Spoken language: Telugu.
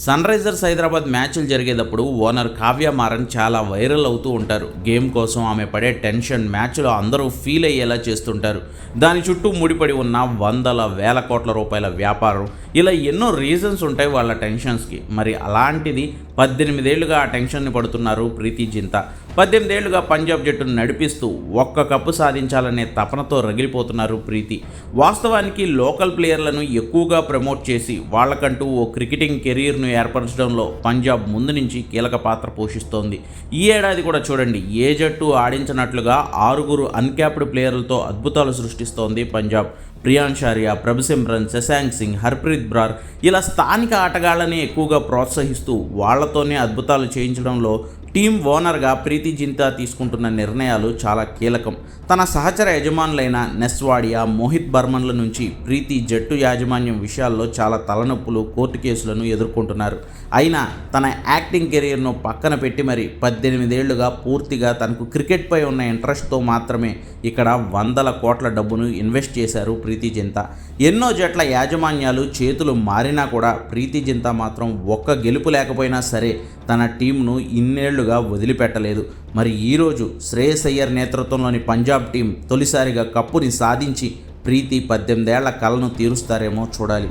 సన్ రైజర్స్ హైదరాబాద్ మ్యాచ్లు జరిగేటప్పుడు ఓనర్ కావ్య మారన్ చాలా వైరల్ అవుతూ ఉంటారు. గేమ్ కోసం ఆమె పడే టెన్షన్ మ్యాచ్లో అందరూ ఫీల్ అయ్యేలా చేస్తుంటారు. దాని చుట్టూ ముడిపడి ఉన్న వందల వేల కోట్ల రూపాయల వ్యాపారం, ఇలా ఎన్నో రీజన్స్ ఉంటాయి వాళ్ళ టెన్షన్స్కి. మరి అలాంటిది 18 ఏళ్లుగా ఆ టెన్షన్ని పడుతున్నారు ప్రీతి జింతా. 18 ఏళ్లుగా పంజాబ్ జట్టును నడిపిస్తూ ఒక్క కప్పు సాధించాలనే తపనతో రగిలిపోతున్నారు ప్రీతి. వాస్తవానికి లోకల్ ప్లేయర్లను ఎక్కువగా ప్రమోట్ చేసి వాళ్ళకంటూ ఓ క్రికెటింగ్ కెరీర్ను ఏర్పరచడంలో పంజాబ్ ముందు నుంచి కీలక పాత్ర పోషిస్తోంది. ఈ ఏడాది కూడా చూడండి, ఏ జట్టు ఆడించినట్లుగా 6 అన్క్యాప్డ్ ప్లేయర్లతో అద్భుతాలు సృష్టిస్తోంది పంజాబ్. ప్రియాన్ షారియా, ప్రభసిమ్రన్, శశాంక్ సింగ్, హర్ప్రీత్ బ్రార్, ఇలా స్థానిక ఆటగాళ్లని ఎక్కువగా ప్రోత్సహిస్తూ వాళ్లతోనే అద్భుతాలు చేయించడంలో టీం ఓనర్గా ప్రీతి జింతా తీసుకుంటున్న నిర్ణయాలు చాలా కీలకం. తన సహచర యజమానులైన నెస్వాడియా, మోహిత్ బర్మన్ల నుంచి ప్రీతి జట్టు యాజమాన్యం విషయాల్లో చాలా తలనొప్పులు, కోర్టు కేసులను ఎదుర్కొంటున్నారు. అయినా తన యాక్టింగ్ కెరీర్ను పక్కన పెట్టి మరి 18 ఏళ్లుగా పూర్తిగా తనకు క్రికెట్పై ఉన్న ఇంట్రెస్ట్తో మాత్రమే ఇక్కడ వందల కోట్ల డబ్బును ఇన్వెస్ట్ చేశారు ప్రీతి జింతా. ఎన్నో జట్ల యాజమాన్యాలు చేతులు మారినా కూడా ప్రీతి జింతా మాత్రం ఒక్క గెలుపు లేకపోయినా సరే తన టీంను ఇన్నేళ్లుగా వదిలిపెట్టలేదు. మరి ఈరోజు శ్రేయస్ అయ్యర్ నేతృత్వంలోని పంజాబ్ టీం తొలిసారిగా కప్పుని సాధించి ప్రీతి 18 ఏళ్ల కలను తీరుస్తారేమో చూడాలి.